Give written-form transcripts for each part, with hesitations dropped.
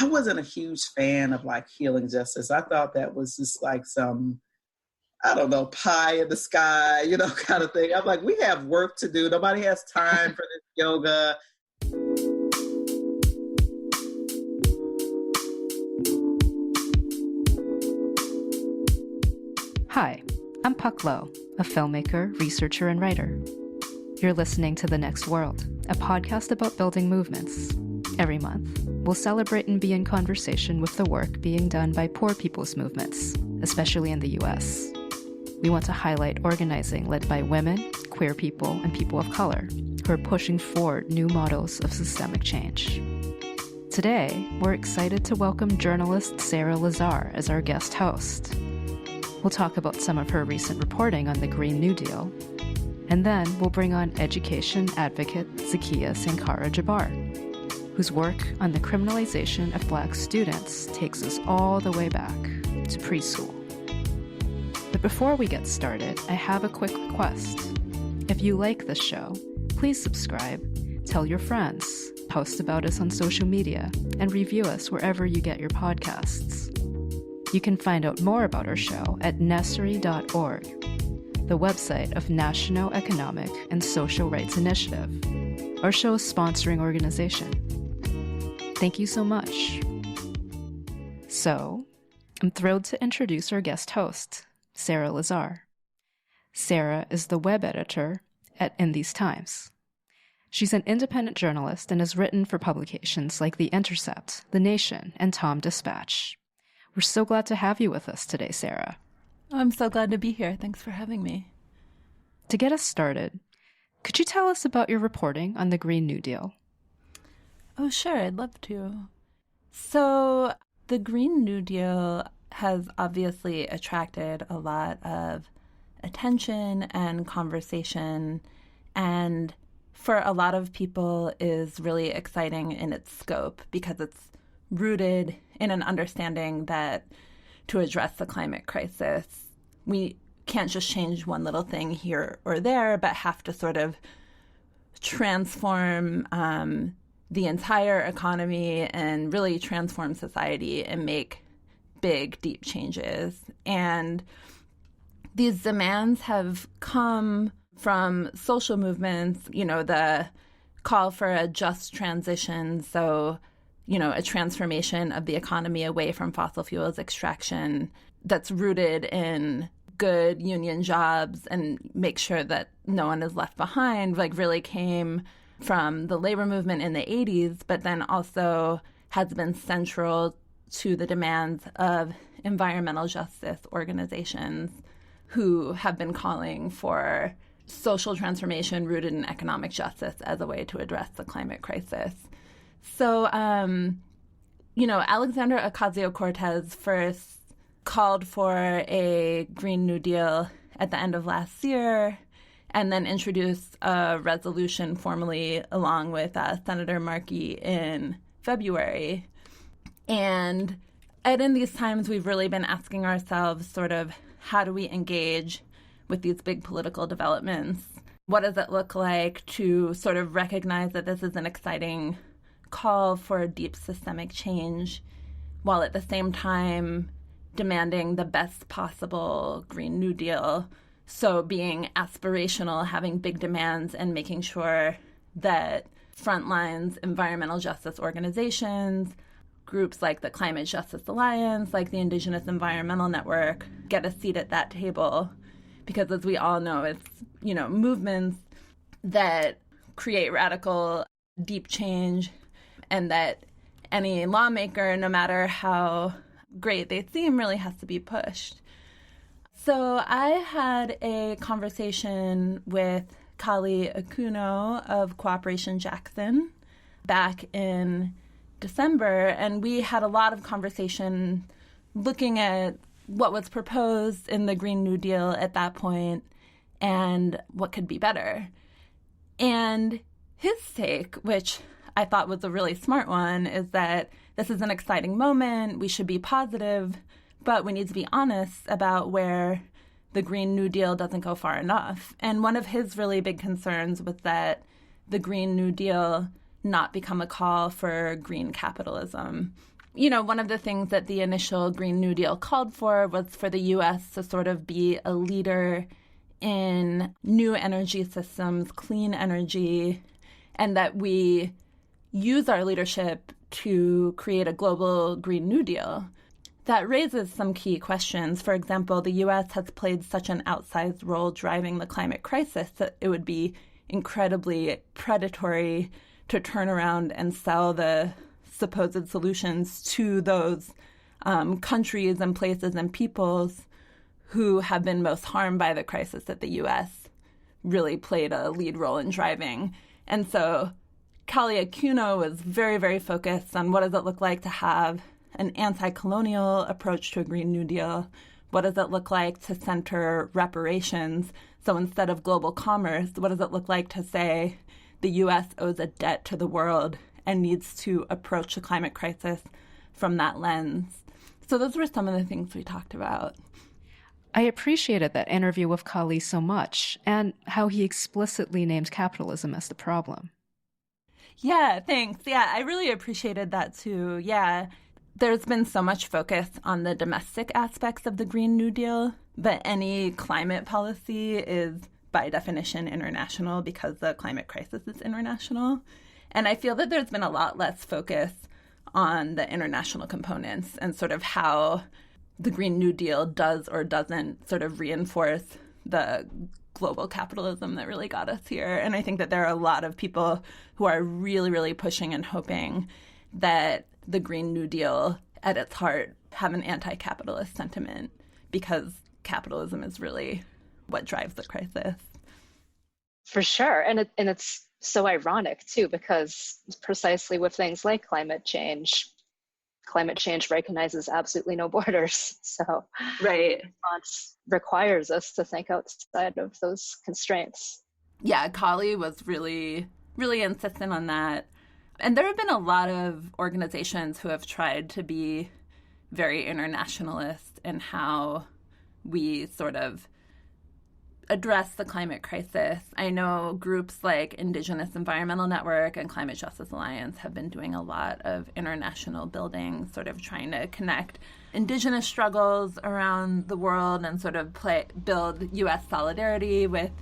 I wasn't a huge fan of like healing justice. I thought that was just like some, I don't know, pie in the sky, kind of thing. I'm like, we have work to do. Nobody has time for this yoga. Hi, I'm Puck Lowe, a filmmaker, researcher, and writer. You're listening to The Next World, a podcast about building movements. Every month, we'll celebrate and be in conversation with the work being done by poor people's movements, especially in the U.S. We want to highlight organizing led by women, queer people, and people of color who are pushing forward new models of systemic change. Today, we're excited to welcome journalist Sarah Lazare as our guest host. We'll talk about some of her recent reporting on the Green New Deal, and then we'll bring on education advocate Zakiya Sankara-Jabar, whose work on the criminalization of Black students takes us all the way back to preschool. But before we get started, I have a quick request. If you like this show, please subscribe, tell your friends, post about us on social media, and review us wherever you get your podcasts. You can find out more about our show at nesri.org, the website of National Economic and Social Rights Initiative, our show's sponsoring organization. Thank you so much. So, I'm thrilled to introduce our guest host, Sarah Lazare. Sarah is the web editor at In These Times. She's an independent journalist and has written for publications like The Intercept, The Nation, and Tom Dispatch. We're so glad to have you with us today, Sarah. I'm so glad to be here. Thanks for having me. To get us started, could you tell us about your reporting on the Green New Deal? Oh, sure. I'd love to. So the Green New Deal has obviously attracted a lot of attention and conversation, and for a lot of people is really exciting in its scope because it's rooted in an understanding that to address the climate crisis, we can't just change one little thing here or there, but have to sort of transform the entire economy and really transform society and make big, deep changes. And these demands have come from social movements, the call for a just transition, so a transformation of the economy away from fossil fuels extraction that's rooted in good union jobs and make sure that no one is left behind, really came from the labor movement in the 80s, but then also has been central to the demands of environmental justice organizations who have been calling for social transformation rooted in economic justice as a way to address the climate crisis. So, Alexandria Ocasio-Cortez first called for a Green New Deal at the end of last year and then introduced a resolution formally along with Senator Markey in February. And in these times, we've really been asking ourselves sort of how do we engage with these big political developments? What does it look like to sort of recognize that this is an exciting call for a deep systemic change while at the same time demanding the best possible Green New Deal? So being aspirational, having big demands, and making sure that frontlines, environmental justice organizations, groups like the Climate Justice Alliance, like the Indigenous Environmental Network, get a seat at that table. Because as we all know, it's, movements that create radical, deep change, and that any lawmaker, no matter how great they seem, really has to be pushed. So I had a conversation with Kali Akuno of Cooperation Jackson back in December, and we had a lot of conversation looking at what was proposed in the Green New Deal at that point and what could be better. And his take, which I thought was a really smart one, is that this is an exciting moment, we should be positive, but we need to be honest about where the Green New Deal doesn't go far enough. And one of his really big concerns was that the Green New Deal not become a call for green capitalism. One of the things that the initial Green New Deal called for was for the U.S. to sort of be a leader in new energy systems, clean energy, and that we use our leadership to create a global Green New Deal. That raises some key questions. For example, the U.S. has played such an outsized role driving the climate crisis that it would be incredibly predatory to turn around and sell the supposed solutions to those countries and places and peoples who have been most harmed by the crisis that the U.S. really played a lead role in driving. And so Kali Akuno was very, very focused on what does it look like to have an anti-colonial approach to a Green New Deal? What does it look like to center reparations? So instead of global commerce, what does it look like to say the U.S. owes a debt to the world and needs to approach the climate crisis from that lens? So those were some of the things we talked about. I appreciated that interview with Kali so much, and how he explicitly named capitalism as the problem. Yeah, thanks. Yeah, I really appreciated that too. Yeah, there's been so much focus on the domestic aspects of the Green New Deal, but any climate policy is by definition international because the climate crisis is international. And I feel that there's been a lot less focus on the international components and sort of how the Green New Deal does or doesn't sort of reinforce the global capitalism that really got us here. And I think that there are a lot of people who are really, really pushing and hoping that the Green New Deal at its heart have an anti-capitalist sentiment because capitalism is really what drives the crisis. For sure. And it's so ironic, too, because precisely with things like climate change recognizes absolutely no borders. So right. Response requires us to think outside of those constraints. Yeah, Kali was really, really insistent on that. And there have been a lot of organizations who have tried to be very internationalist in how we sort of address the climate crisis. I know groups like Indigenous Environmental Network and Climate Justice Alliance have been doing a lot of international building, sort of trying to connect Indigenous struggles around the world and sort of build U.S. solidarity with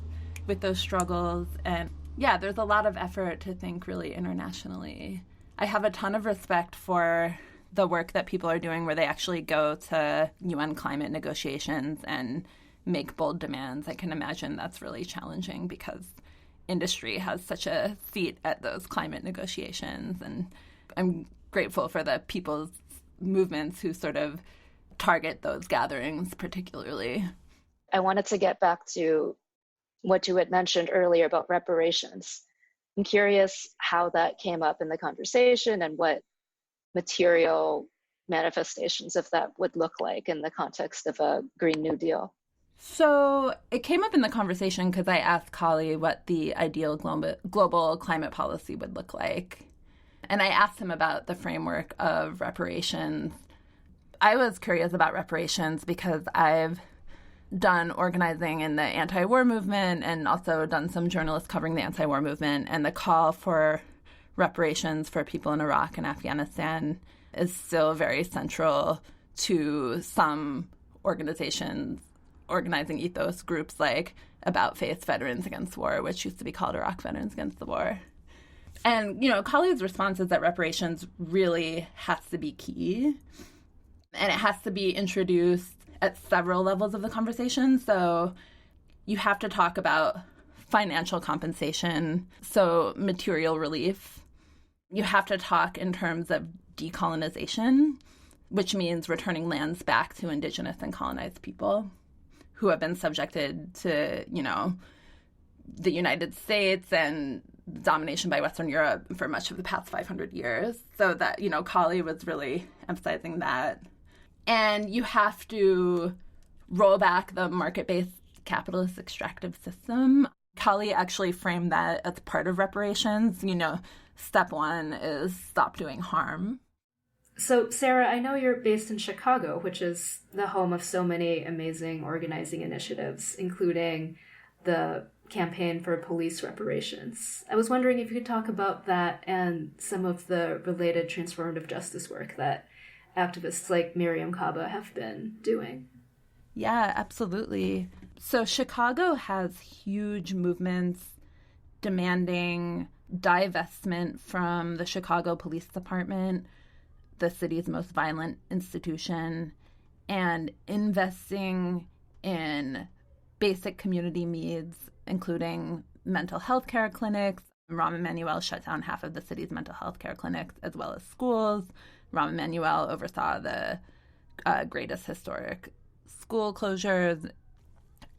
those struggles. And yeah, there's a lot of effort to think really internationally. I have a ton of respect for the work that people are doing where they actually go to UN climate negotiations and make bold demands. I can imagine that's really challenging because industry has such a seat at those climate negotiations. And I'm grateful for the people's movements who sort of target those gatherings particularly. I wanted to get back to what you had mentioned earlier about reparations. I'm curious how that came up in the conversation and what material manifestations of that would look like in the context of a Green New Deal. So it came up in the conversation because I asked Kali what the ideal global climate policy would look like. And I asked him about the framework of reparations. I was curious about reparations because I've done organizing in the anti-war movement and also done some journalists covering the anti-war movement. And the call for reparations for people in Iraq and Afghanistan is still very central to some organizations, organizing ethos groups like About Face Veterans Against War, which used to be called Iraq Veterans Against the War. And, Kali's response is that reparations really has to be key. And it has to be introduced at several levels of the conversation. So you have to talk about financial compensation, so material relief. You have to talk in terms of decolonization, which means returning lands back to indigenous and colonized people who have been subjected to, the United States and domination by Western Europe for much of the past 500 years. So that, Kali was really emphasizing that. And you have to roll back the market-based capitalist extractive system. Kali actually framed that as part of reparations. Step one is stop doing harm. So, Sarah, I know you're based in Chicago, which is the home of so many amazing organizing initiatives, including the campaign for police reparations. I was wondering if you could talk about that and some of the related transformative justice work that activists like Miriam Kaba have been doing. Yeah, absolutely. So Chicago has huge movements demanding divestment from the Chicago Police Department, the city's most violent institution, and investing in basic community needs, including mental health care clinics. Rahm Emanuel shut down half of the city's mental health care clinics, as well as schools. Rahm Emanuel oversaw the greatest historic school closures.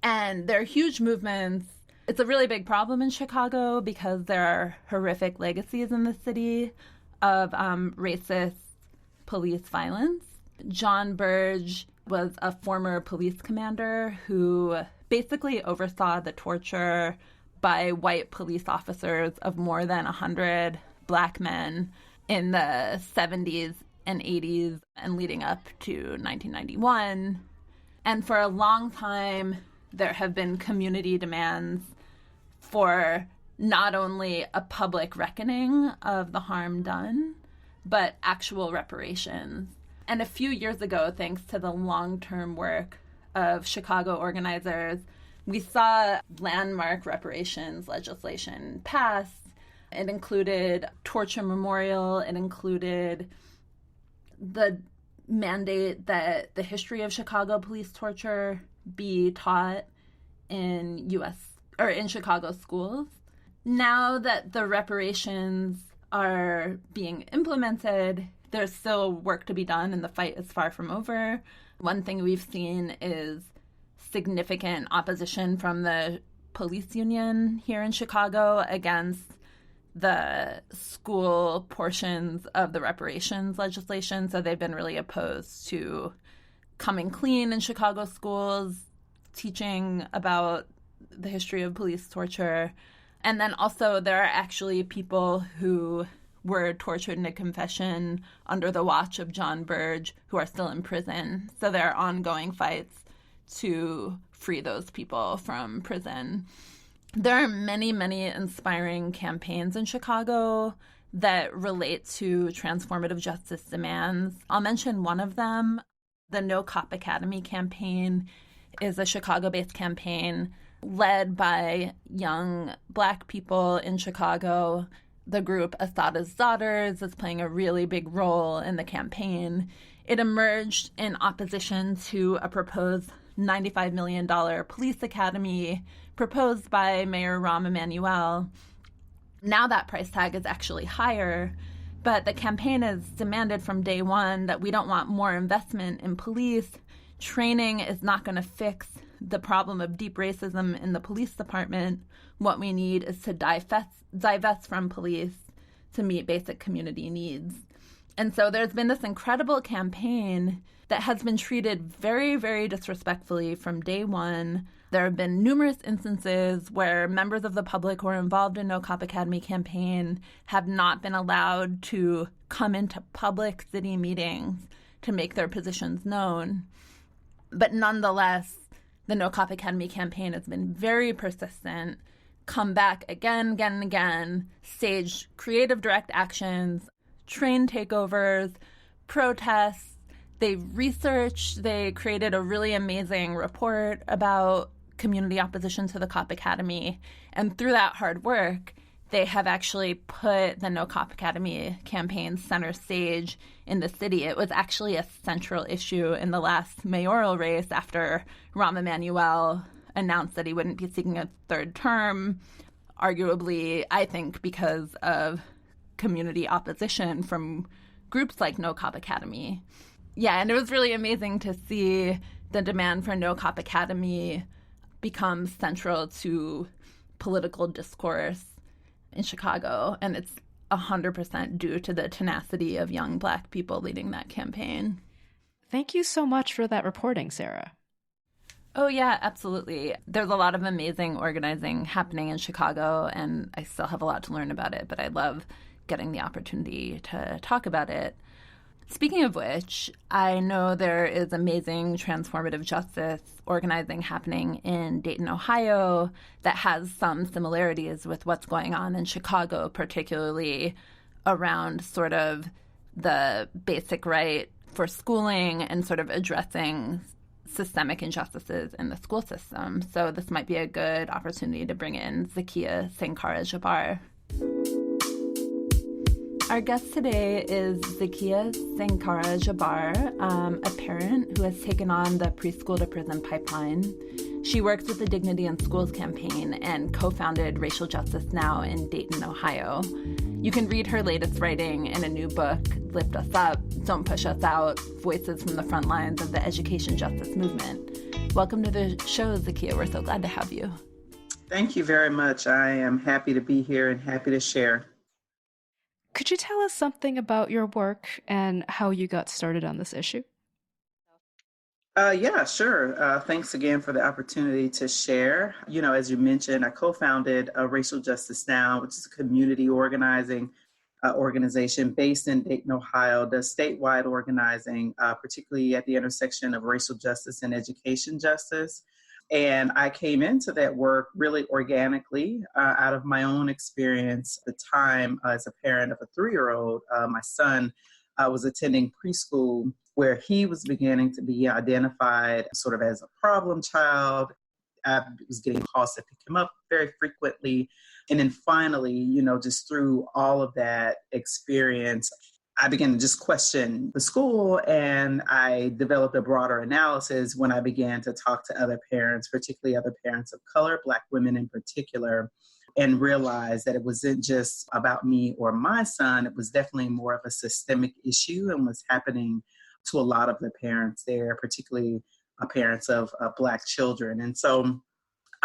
And there are huge movements. It's a really big problem in Chicago because there are horrific legacies in the city of racist police violence. John Burge was a former police commander who basically oversaw the torture by white police officers of more than 100 Black men in the 70s and 80s and leading up to 1991. And for a long time, there have been community demands for not only a public reckoning of the harm done, but actual reparations. And a few years ago, thanks to the long-term work of Chicago organizers, we saw landmark reparations legislation pass. It included torture memorial. It included the mandate that the history of Chicago police torture be taught in Chicago schools. Now that the reparations are being implemented, there's still work to be done and the fight is far from over. One thing we've seen is significant opposition from the police union here in Chicago against the school portions of the reparations legislation. So they've been really opposed to coming clean in Chicago schools, teaching about the history of police torture. And then also there are actually people who were tortured into confession under the watch of John Burge who are still in prison. So there are ongoing fights to free those people from prison. There are many, many inspiring campaigns in Chicago that relate to transformative justice demands. I'll mention one of them. The No Cop Academy campaign is a Chicago-based campaign led by young Black people in Chicago. The group Assata's Daughters is playing a really big role in the campaign. It emerged in opposition to a proposed $95 million police academy proposed by Mayor Rahm Emanuel. Now that price tag is actually higher, but the campaign has demanded from day one that we don't want more investment in police. Training is not going to fix the problem of deep racism in the police department. What we need is to divest from police to meet basic community needs. And so there's been this incredible campaign that has been treated very, very disrespectfully from day one. There have been numerous instances where members of the public who are involved in No Cop Academy campaign have not been allowed to come into public city meetings to make their positions known. But nonetheless, the No Cop Academy campaign has been very persistent, come back again, again, and again, staged creative direct actions, train takeovers, protests. They researched, they created a really amazing report about community opposition to the Cop Academy. And through that hard work, they have actually put the No Cop Academy campaign center stage in the city. It was actually a central issue in the last mayoral race after Rahm Emanuel announced that he wouldn't be seeking a third term, arguably, I think, because of community opposition from groups like No Cop Academy. Yeah, and it was really amazing to see the demand for No Cop Academy become central to political discourse in Chicago. And it's 100% due to the tenacity of young Black people leading that campaign. Thank you so much for that reporting, Sarah. Oh, yeah, absolutely. There's a lot of amazing organizing happening in Chicago, and I still have a lot to learn about it, but I love getting the opportunity to talk about it. Speaking of which, I know there is amazing transformative justice organizing happening in Dayton, Ohio, that has some similarities with what's going on in Chicago, particularly around sort of the basic right for schooling and sort of addressing systemic injustices in the school system. So this might be a good opportunity to bring in Zakiya Sankara-Jabar. Our guest today is Zakiya Sankara-Jabar, a parent who has taken on the preschool to prison pipeline. She works with the Dignity in Schools campaign and co-founded Racial Justice Now in Dayton, Ohio. You can read her latest writing in a new book, Lift Us Up, Don't Push Us Out, Voices from the Front Lines of the Education Justice Movement. Welcome to the show, Zakiya. We're so glad to have you. Thank you very much. I am happy to be here and happy to share. Could you tell us something about your work and how you got started on this issue? Yeah, sure. Thanks again for the opportunity to share. As you mentioned, I co-founded Racial Justice Now, which is a community organizing organization based in Dayton, Ohio, does statewide organizing, particularly at the intersection of racial justice and education justice. And I came into that work really organically out of my own experience at the time as a parent of a 3-year-old. My son was attending preschool where he was beginning to be identified sort of as a problem child. I was getting calls to pick him up very frequently. And then finally, just through all of that experience, I began to just question the school, and I developed a broader analysis when I began to talk to other parents, particularly other parents of color, Black women in particular, and realized that it wasn't just about me or my son. It was definitely more of a systemic issue and was happening to a lot of the parents there, particularly parents of Black children. And so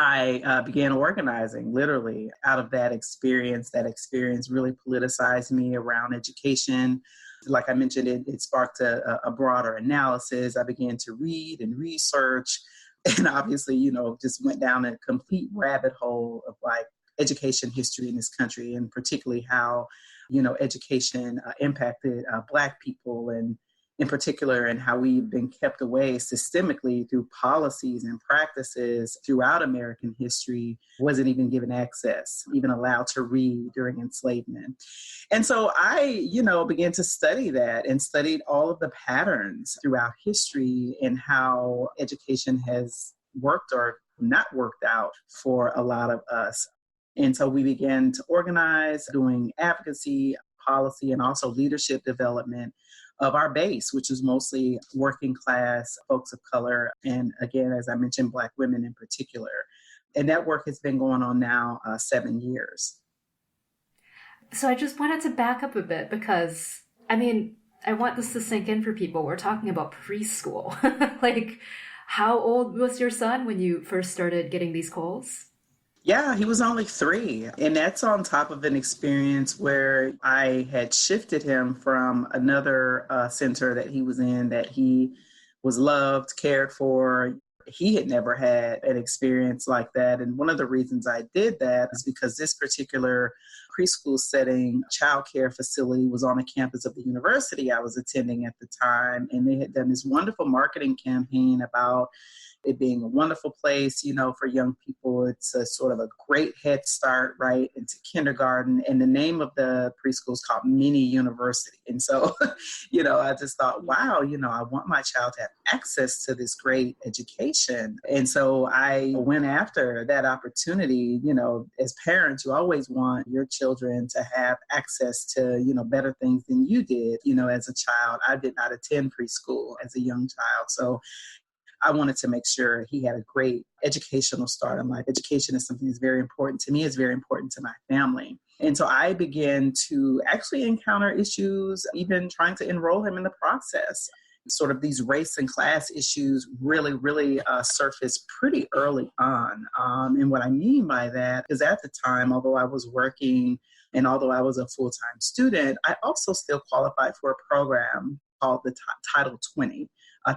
I began organizing literally out of that experience. That experience really politicized me around education. Like I mentioned, it sparked a broader analysis. I began to read and research, and obviously, just went down a complete rabbit hole of like education history in this country, and particularly how, education impacted Black people, and in particular, and how we've been kept away systemically through policies and practices throughout American history, wasn't even given access, even allowed to read during enslavement. And so I, began to study that and studied all of the patterns throughout history and how education has worked or not worked out for a lot of us. And so we began to organize, doing advocacy, policy, and also leadership development of our base, which is mostly working class folks of color. And again, as I mentioned, Black women in particular. And that work has been going on now 7 years. So I just wanted to back up a bit because, I want this to sink in for people. We're talking about preschool. Like, how old was your son when you first started getting these calls? Yeah, he was only 3. And that's on top of an experience where I had shifted him from another center that he was in, that he was loved, cared for. He had never had an experience like that. And one of the reasons I did that is because this particular preschool setting, childcare facility, was on the campus of the university I was attending at the time. And they had done this wonderful marketing campaign about it being a wonderful place, for young people. It's a sort of a great head start, right, into kindergarten. And the name of the preschool is called Mini University. And so, I just thought, wow, I want my child to have access to this great education. And so I went after that opportunity. As parents, you always want your children to have access to, better things than you did. As a child, I did not attend preschool as a young child. So I wanted to make sure he had a great educational start in life. Education is something that's very important to me. It's very important to my family. And so I began to actually encounter issues, even trying to enroll him in the process. Sort of these race and class issues really surfaced pretty early on. And what I mean by that is at the time, although I was working and although I was a full-time student, I also still qualified for a program called the Title 20.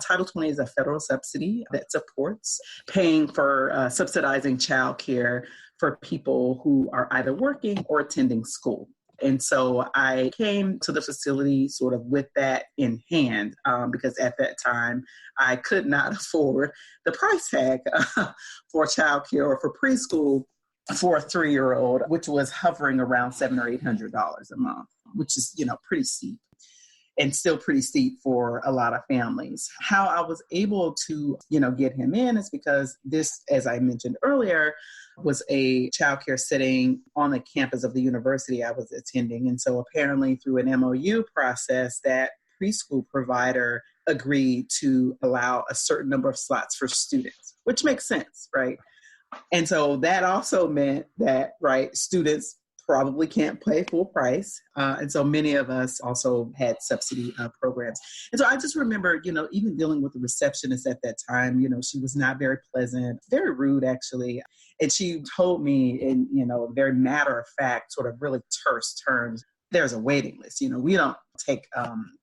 Title 20 is a federal subsidy that supports paying for subsidizing childcare for people who are either working or attending school. And so I came to the facility sort of with that in hand, because at that time I could not afford the price tag for childcare or for preschool for a 3-year-old, which was hovering around $700 or $800 a month, which is, pretty steep. And still pretty steep for a lot of families. How I was able to, get him in is because this, as I mentioned earlier, was a childcare setting on the campus of the university I was attending. And so apparently through an MOU process, that preschool provider agreed to allow a certain number of slots for students, which makes sense, right? And so that also meant that, right, students probably can't pay full price. And so many of us also had subsidy programs. And so I just remember, even dealing with the receptionist at that time, she was not very pleasant, very rude, actually. And she told me in, very matter of fact, sort of really terse terms, there's a waiting list. We don't take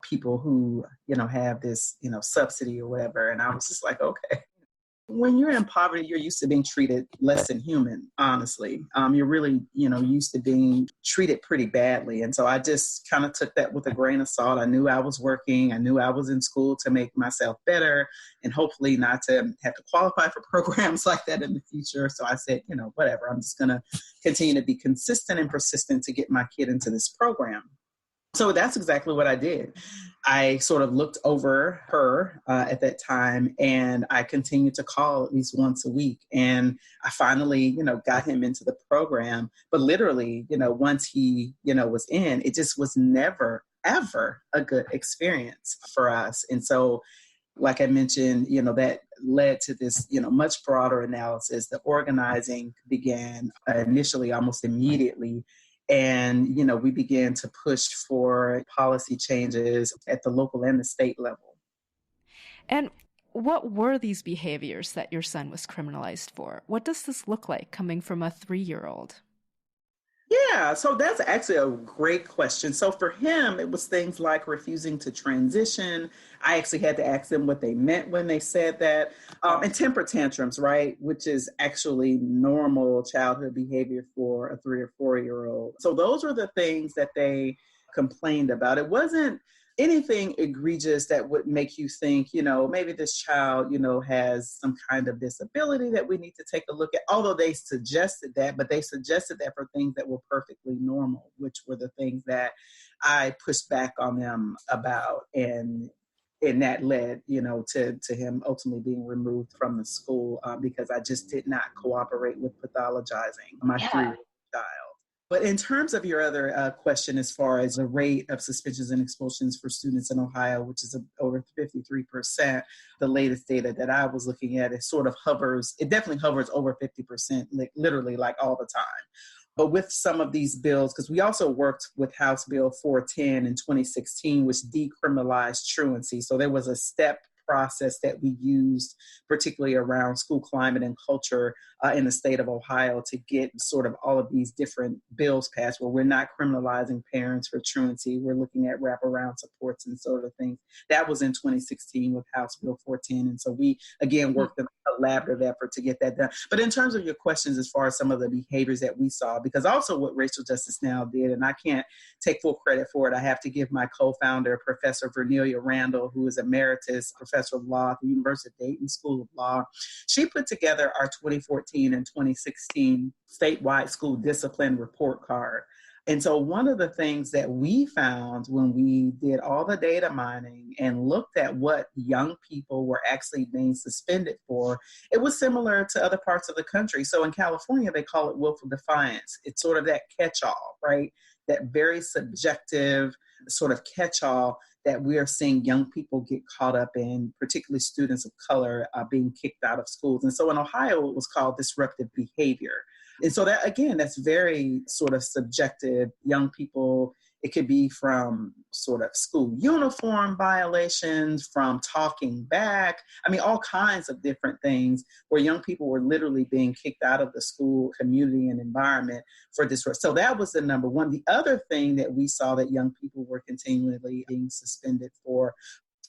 people who, have this, subsidy or whatever. And I was just like, okay. When you're in poverty, you're used to being treated less than human, honestly. You're really, used to being treated pretty badly. And so I just kind of took that with a grain of salt. I knew I was working. I knew I was in school to make myself better and hopefully not to have to qualify for programs like that in the future. So I said, whatever, I'm just going to continue to be consistent and persistent to get my kid into this program. So that's exactly what I did. I sort of looked over her at that time, and I continued to call at least once a week. And I finally, got him into the program. But literally, once he, was in, it just was never, ever a good experience for us. And so, like I mentioned, that led to this, much broader analysis. The organizing began initially almost immediately. And, we began to push for policy changes at the local and the state level. And what were these behaviors that your son was criminalized for? What does this look like coming from a 3-year-old? Yeah, so that's actually a great question. So for him, it was things like refusing to transition. I actually had to ask them what they meant when they said that. And temper tantrums, right? Which is actually normal childhood behavior for a 3 or 4-year-old. So those were the things that they complained about. It wasn't anything egregious that would make you think, maybe this child, has some kind of disability that we need to take a look at. Although they suggested that, but they suggested that for things that were perfectly normal, which were the things that I pushed back on them about. And that led, to him ultimately being removed from the school because I just did not cooperate with pathologizing my 3-year-old child. But in terms of your other question, as far as the rate of suspensions and expulsions for students in Ohio, which is over 53%, the latest data that I was looking at, it definitely hovers over 50%, literally like all the time. But with some of these bills, because we also worked with House Bill 410 in 2016, which decriminalized truancy. So there was a step process that we used, particularly around school climate and culture in the state of Ohio, to get sort of all of these different bills passed where we're not criminalizing parents for truancy. We're looking at wraparound supports and sort of things. That was in 2016 with House Bill 410. And so we, again, worked in a collaborative effort to get that done. But in terms of your questions, as far as some of the behaviors that we saw, because also what Racial Justice Now did, and I can't take full credit for it, I have to give my co-founder, Professor Vernelia Randall, who is Emeritus Professor of Law at the University of Dayton School of Law. She put together our 2014 and 2016 statewide school discipline report card. And so one of the things that we found when we did all the data mining and looked at what young people were actually being suspended for, it was similar to other parts of the country. So in California, they call it willful defiance. It's sort of that catch-all, right? That very subjective sort of catch-all that we are seeing young people get caught up in, particularly students of color being kicked out of schools. And so in Ohio, it was called disruptive behavior. And so that, again, that's very sort of subjective. Young people, it could be from sort of school uniform violations, from talking back. I mean, all kinds of different things where young people were literally being kicked out of the school community and environment for disrupt. So that was the number one. The other thing that we saw that young people were continually being suspended for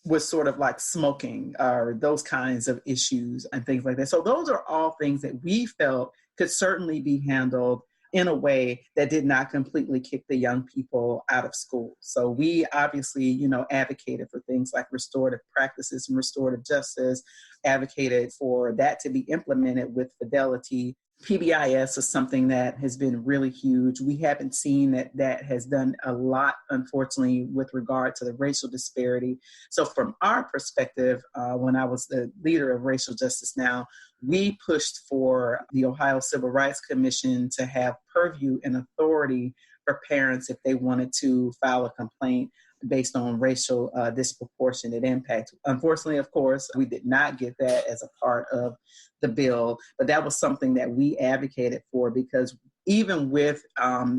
was sort of like smoking or those kinds of issues and things like that. So those are all things that we felt could certainly be handled in a way that did not completely kick the young people out of school. So we obviously, advocated for things like restorative practices and restorative justice, advocated for that to be implemented with fidelity. PBIS is something that has been really huge. We haven't seen that has done a lot, unfortunately, with regard to the racial disparity. So from our perspective, when I was the leader of Racial Justice Now, we pushed for the Ohio Civil Rights Commission to have purview and authority for parents if they wanted to file a complaint based on racial disproportionate impact. Unfortunately, of course, we did not get that as a part of the bill, but that was something that we advocated for, because even with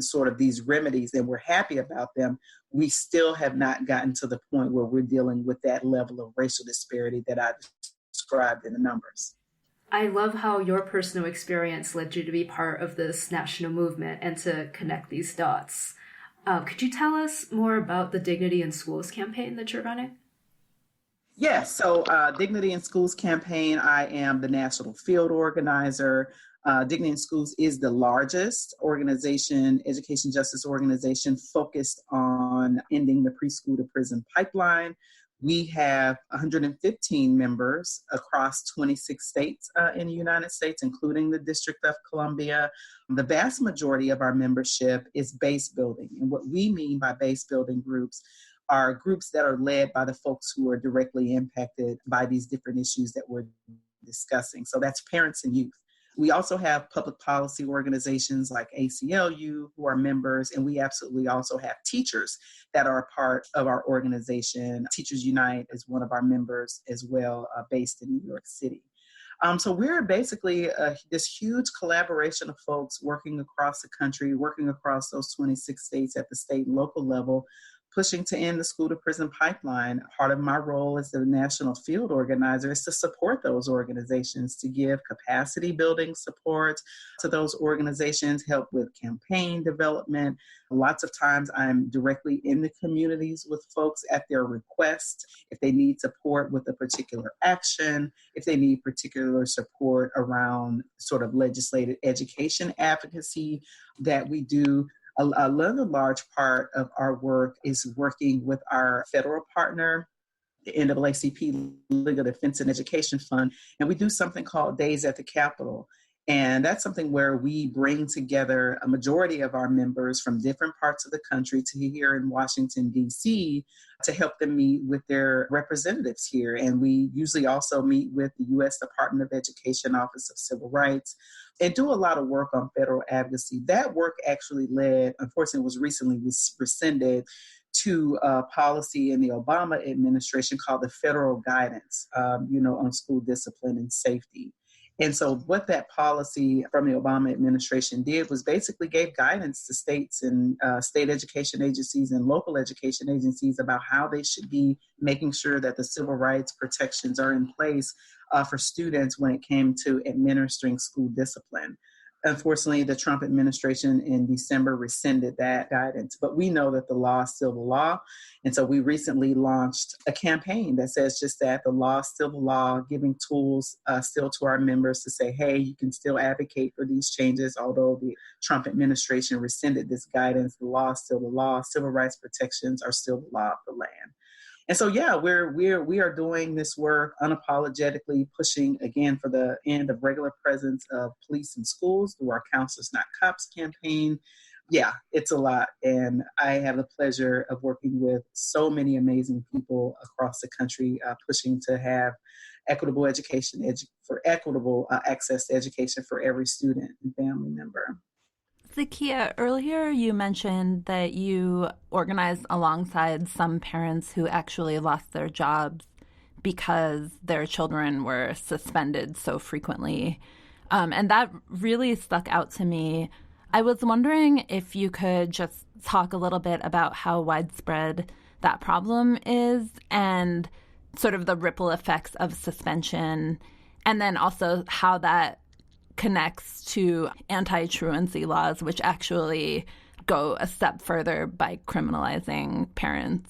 sort of these remedies, and we're happy about them, we still have not gotten to the point where we're dealing with that level of racial disparity that I described in the numbers. I love how your personal experience led you to be part of this national movement and to connect these dots. Could you tell us more about the Dignity in Schools campaign that you're running? Yes, so Dignity in Schools campaign, I am the national field organizer. Dignity in Schools is the largest organization, education justice organization, focused on ending the preschool to prison pipeline. We have 115 members across 26 states in the United States, including the District of Columbia. The vast majority of our membership is base building. And what we mean by base building groups are groups that are led by the folks who are directly impacted by these different issues that we're discussing. So that's parents and youth. We also have public policy organizations like ACLU who are members, and we absolutely also have teachers that are a part of our organization. Teachers Unite is one of our members as well, based in New York City. So we're basically this huge collaboration of folks working across the country, working across those 26 states at the state and local level, pushing to end the school to prison pipeline. Part of my role as the national field organizer is to support those organizations, to give capacity building support to those organizations, help with campaign development. Lots of times I'm directly in the communities with folks at their request. If they need support with a particular action, if they need particular support around sort of legislative education advocacy that we do. Another large part of our work is working with our federal partner, the NAACP Legal Defense and Education Fund, and we do something called Days at the Capitol. And that's something where we bring together a majority of our members from different parts of the country to here in Washington, D.C., to help them meet with their representatives here. And we usually also meet with the U.S. Department of Education Office of Civil Rights and do a lot of work on federal advocacy. That work actually led, unfortunately, was recently rescinded to a policy in the Obama administration called the Federal Guidance, on school discipline and safety. And so what that policy from the Obama administration did was basically gave guidance to states and state education agencies and local education agencies about how they should be making sure that the civil rights protections are in place for students when it came to administering school discipline. Unfortunately, the Trump administration in December rescinded that guidance, but we know that the law is still the law. And so we recently launched a campaign that says just that: the law is still the law, giving tools still to our members to say, hey, you can still advocate for these changes. Although the Trump administration rescinded this guidance, the law is still the law. Civil rights protections are still the law of the land. And so, yeah, we are doing this work unapologetically, pushing, again, for the end of regular presence of police in schools through our Counselors Not Cops campaign. Yeah, it's a lot. And I have the pleasure of working with so many amazing people across the country, pushing to have equitable education, equitable access to education for every student and family member. Zakiya, earlier you mentioned that you organized alongside some parents who actually lost their jobs because their children were suspended so frequently. And that really stuck out to me. I was wondering if you could just talk a little bit about how widespread that problem is and sort of the ripple effects of suspension, and then also how that connects to anti-truancy laws, which actually go a step further by criminalizing parents.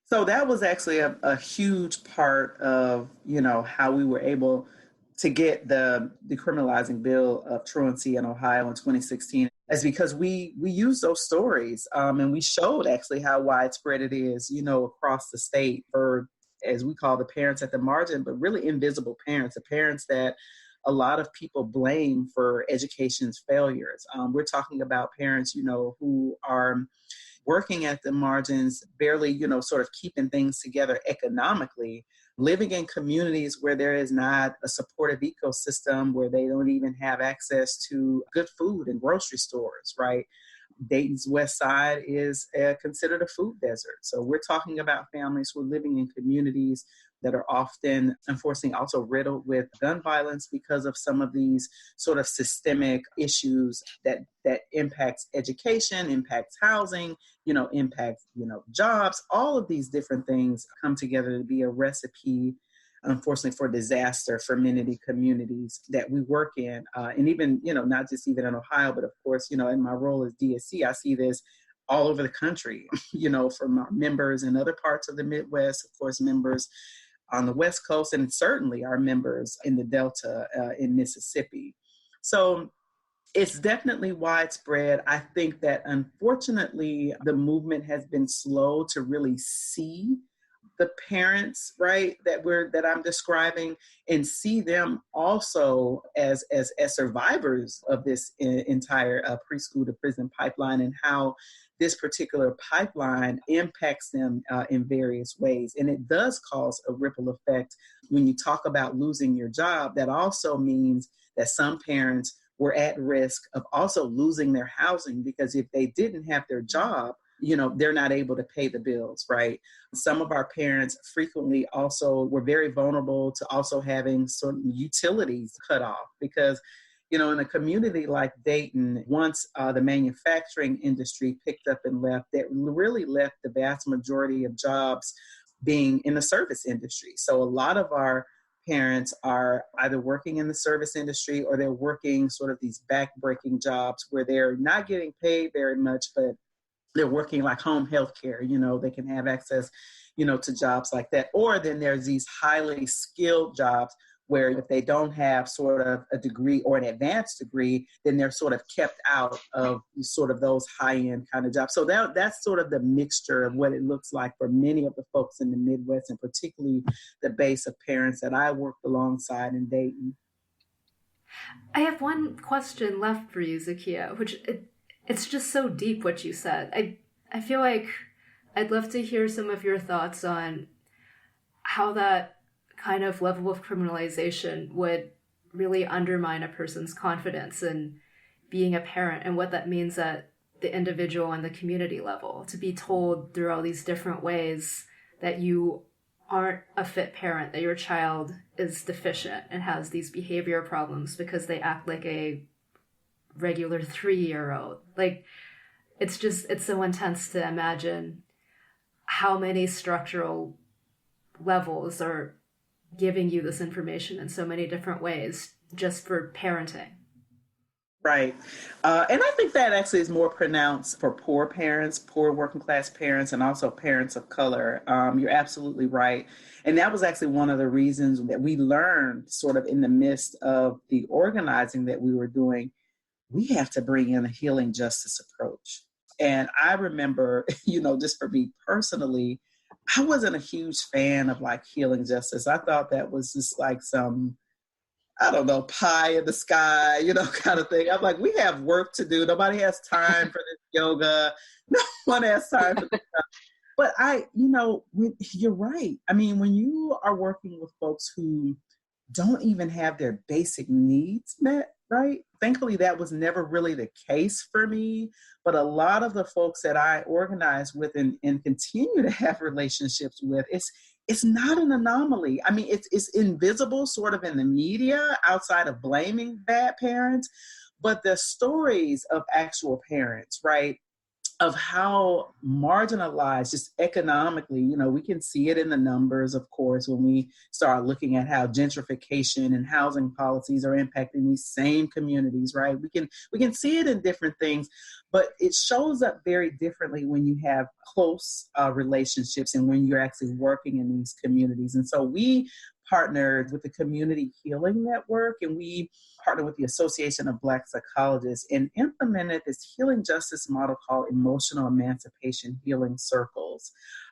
So that was actually a huge part of, how we were able to get the decriminalizing bill of truancy in Ohio in 2016. is because we use those stories, and we showed actually how widespread it is, across the state for, as we call the parents at the margin, but really invisible parents, the parents that a lot of people blame for education's failures. We're talking about parents, who are working at the margins, barely, sort of keeping things together economically, living in communities where there is not a supportive ecosystem, where they don't even have access to good food in grocery stores, right? Dayton's West Side is considered a food desert. So we're talking about families who are living in communities that are often, unfortunately, also riddled with gun violence because of some of these sort of systemic issues that impacts education, impacts housing, impacts, jobs. All of these different things come together to be a recipe, unfortunately, for disaster for many communities that we work in. And even, not just even in Ohio, but of course, in my role as DSC, I see this all over the country, from our members in other parts of the Midwest, of course, members on the West Coast, and certainly our members in the Delta in Mississippi. So it's definitely widespread. I think that unfortunately, the movement has been slow to really see the parents, right, that I'm describing, and see them also as survivors of this entire preschool to prison pipeline, and how this particular pipeline impacts them in various ways. And it does cause a ripple effect. When you talk about losing your job, that also means that some parents were at risk of also losing their housing, because if they didn't have their job, they're not able to pay the bills, right? Some of our parents frequently also were very vulnerable to also having certain utilities cut off, because in a community like Dayton, once the manufacturing industry picked up and left, that really left the vast majority of jobs being in the service industry. So a lot of our parents are either working in the service industry, or they're working sort of these back-breaking jobs where they're not getting paid very much, but they're working like home health care. They can have access, to jobs like that. Or then there's these highly skilled jobs where if they don't have sort of a degree or an advanced degree, then they're sort of kept out of sort of those high-end kind of jobs. So that's sort of the mixture of what it looks like for many of the folks in the Midwest, and particularly the base of parents that I worked alongside in Dayton. I have one question left for you, Zakiya, which it's just so deep what you said. I feel like I'd love to hear some of your thoughts on how that kind of level of criminalization would really undermine a person's confidence in being a parent, and what that means at the individual and the community level, to be told through all these different ways that you aren't a fit parent, that your child is deficient and has these behavior problems because they act like a regular 3-year-old. Like, it's so intense to imagine how many structural levels are giving you this information in so many different ways just for parenting. Right. And I think that actually is more pronounced for poor parents, poor working class parents, and also parents of color. You're absolutely right. And that was actually one of the reasons that we learned sort of in the midst of the organizing that we were doing. We have to bring in a healing justice approach. And I remember, just for me personally, I wasn't a huge fan of like healing justice. I thought that was just like some, I don't know, pie in the sky, kind of thing. I'm like, we have work to do. Nobody has time for this yoga. No one has time for this stuff. But you're right. I mean, when you are working with folks who don't even have their basic needs met, right? Thankfully, that was never really the case for me. But a lot of the folks that I organize with and continue to have relationships with, it's not an anomaly. I mean, it's invisible sort of in the media outside of blaming bad parents, but the stories of actual parents, right, of how marginalized just economically, we can see it in the numbers, of course, when we start looking at how gentrification and housing policies are impacting these same communities, right? We can see it in different things, but it shows up very differently when you have close relationships and when you're actually working in these communities. And so we partnered with the Community Healing Network, and we partnered with the Association of Black Psychologists and implemented this healing justice model called Emotional Emancipation Healing Circles.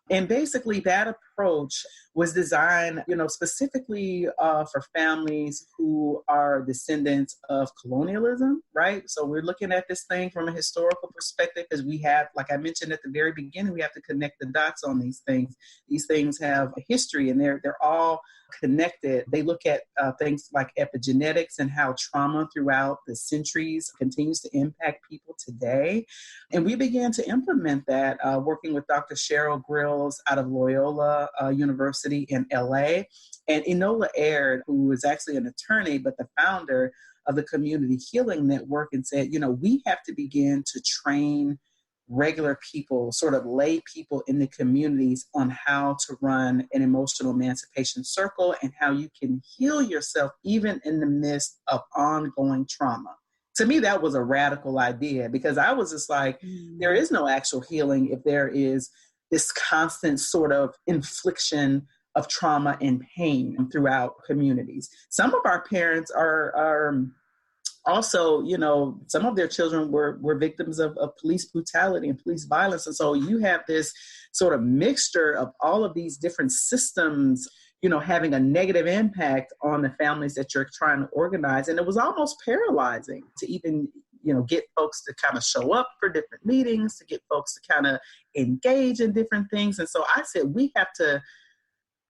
And basically that approach was designed, specifically for families who are descendants of colonialism, right? So we're looking at this thing from a historical perspective because we have, like I mentioned at the very beginning, we have to connect the dots on these things. These things have a history and they're all connected. They look at things like epigenetics and how trauma throughout the centuries continues to impact people today. And we began to implement that working with Dr. Cheryl Grills out of Loyola University in LA, and Enola Aird, who is actually an attorney, but the founder of the Community Healing Network, and said, we have to begin to train regular people, sort of lay people in the communities on how to run an emotional emancipation circle and how you can heal yourself even in the midst of ongoing trauma. To me, that was a radical idea because I was just like, there is no actual healing if there is this constant sort of infliction of trauma and pain throughout communities. Some of our parents are also, some of their children were victims of police brutality and police violence. And so you have this sort of mixture of all of these different systems, having a negative impact on the families that you're trying to organize. And it was almost paralyzing to even, get folks to kind of show up for different meetings, to get folks to kind of engage in different things. And so I said,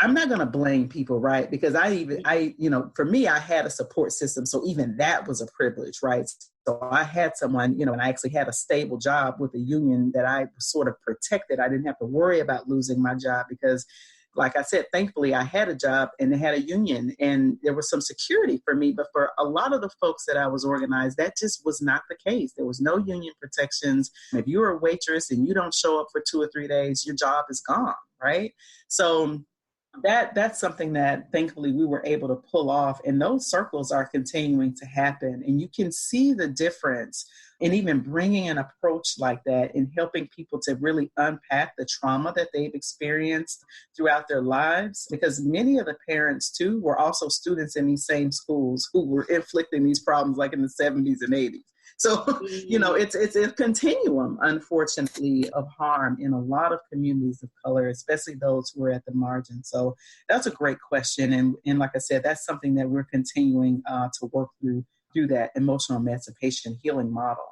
I'm not going to blame people, right? Because for me, I had a support system. So even that was a privilege, right? So I had someone, and I actually had a stable job with a union that I was sort of protected. I didn't have to worry about losing my job because, like I said, thankfully I had a job and they had a union and there was some security for me. But for a lot of the folks that I was organized, that just was not the case. There was no union protections. If you're a waitress and you don't show up for 2 or 3 days, your job is gone, right? So that's something that thankfully we were able to pull off, and those circles are continuing to happen. And you can see the difference in even bringing an approach like that and helping people to really unpack the trauma that they've experienced throughout their lives, because many of the parents too were also students in these same schools who were inflicting these problems like in the 70s and 80s. So, it's a continuum, unfortunately, of harm in a lot of communities of color, especially those who are at the margin. So that's a great question. And like I said, that's something that we're continuing to work through that emotional emancipation healing model.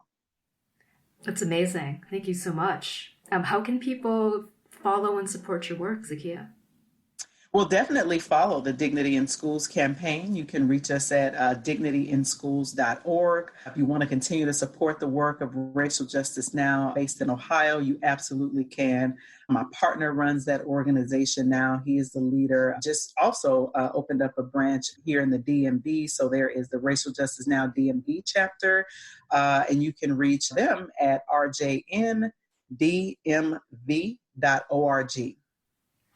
That's amazing. Thank you so much. How can people follow and support your work, Zakiya? Well, definitely follow the Dignity in Schools campaign. You can reach us at dignityinschools.org. If you want to continue to support the work of Racial Justice Now based in Ohio, you absolutely can. My partner runs that organization now. He is the leader. Just also opened up a branch here in the DMV. So there is the Racial Justice Now DMV chapter. And you can reach them at rjndmv.org.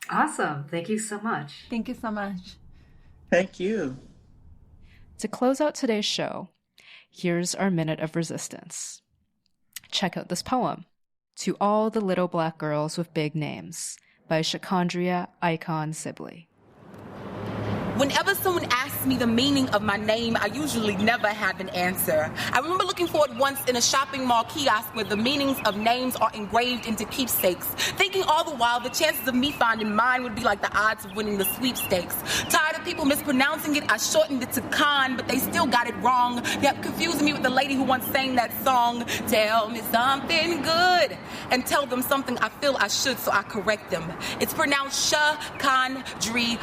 Awesome. Thank you so much. Thank you so much. Thank you. To close out today's show, here's our minute of resistance. Check out this poem, To All the Little Black Girls with Big Names, by Shakandria Icon Sibley. Whenever someone asks me the meaning of my name, I usually never have an answer. I remember looking for it once in a shopping mall kiosk where the meanings of names are engraved into keepsakes, thinking all the while the chances of me finding mine would be like the odds of winning the sweepstakes. Tired of people mispronouncing it, I shortened it to Khan, but they still got it wrong. Kept confusing me with the lady who once sang that song, Tell me something good, and tell them something I feel I should, so I correct them. It's pronounced Shakandria,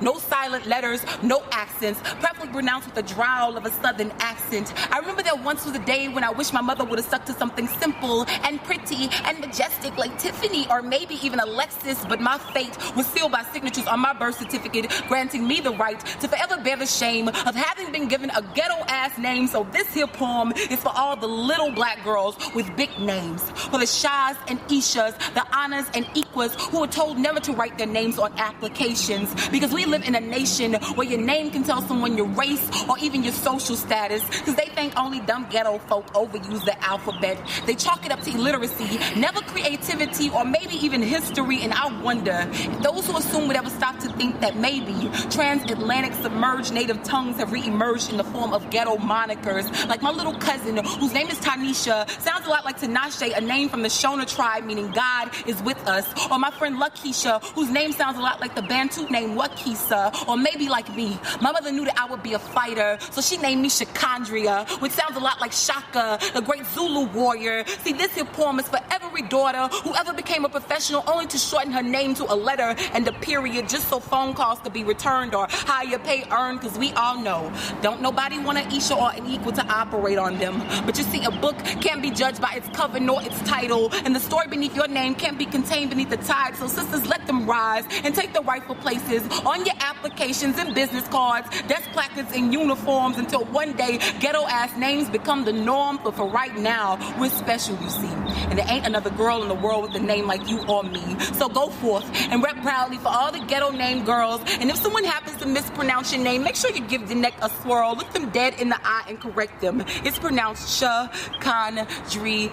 no silent letters, no accents, preferably pronounced with the drawl of a southern accent. I remember there once was a day when I wish my mother would have stuck to something simple and pretty and majestic like Tiffany or maybe even Alexis, but my fate was sealed by signatures on my birth certificate, granting me the right to forever bear the shame of having been given a ghetto-ass name. So this here poem is for all the little black girls with big names, for the Shahs and Ishas, the Annas and Ikwas who were told never to write their names on applications because we live in a nation information where your name can tell someone your race or even your social status, because they think only dumb ghetto folk overuse the alphabet. They chalk it up to illiteracy, never creativity or maybe even history, and I wonder if those who assume would ever stop to think that maybe transatlantic submerged native tongues have re-emerged in the form of ghetto monikers, like my little cousin whose name is Tanisha, sounds a lot like Tinashe, a name from the Shona tribe meaning God is with us, or my friend Lakisha, whose name sounds a lot like the Bantu name Wakisa, or maybe like me. My mother knew that I would be a fighter, so she named me Shakandria, which sounds a lot like Shaka, the great Zulu warrior. See, this here poem is for every daughter who ever became a professional only to shorten her name to a letter and a period just so phone calls could be returned or higher pay earned, because we all know don't nobody want an Isha or an equal to operate on them. But you see, a book can't be judged by its cover nor its title, and the story beneath your name can't be contained beneath the tide. So sisters, let them rise and take the rightful places on your applications and business cards, desk placards and uniforms, until one day ghetto-ass names become the norm. But for right now, we're special, you see. And there ain't another girl in the world with a name like you or me. So go forth and rep proudly for all the ghetto-named girls. And if someone happens to mispronounce your name, make sure you give the neck a swirl, look them dead in the eye and correct them. It's pronounced Shakandria.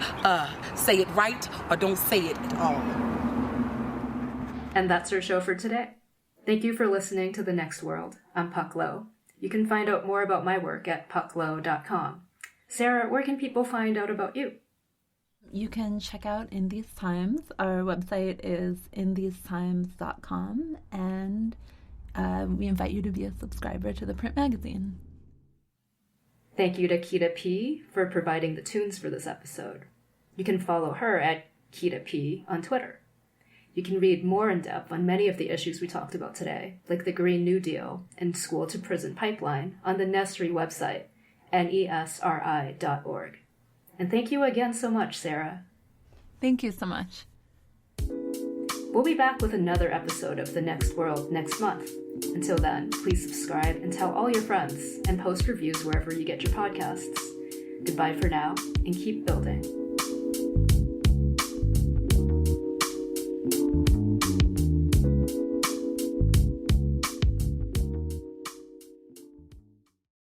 Say it right or don't say it at all. And that's our show for today. Thank you for listening to The Next World. I'm Puck Lowe. You can find out more about my work at pucklowe.com. Sarah, where can people find out about you? You can check out In These Times. Our website is inthesetimes.com, and we invite you to be a subscriber to the print magazine. Thank you to Kita P for providing the tunes for this episode. You can follow her at Kita P on Twitter. You can read more in depth on many of the issues we talked about today, like the Green New Deal and school-to-prison pipeline, on the NESRI website, nesri.org. And thank you again so much, Sarah. Thank you so much. We'll be back with another episode of The Next World next month. Until then, please subscribe and tell all your friends, and post reviews wherever you get your podcasts. Goodbye for now, and keep building.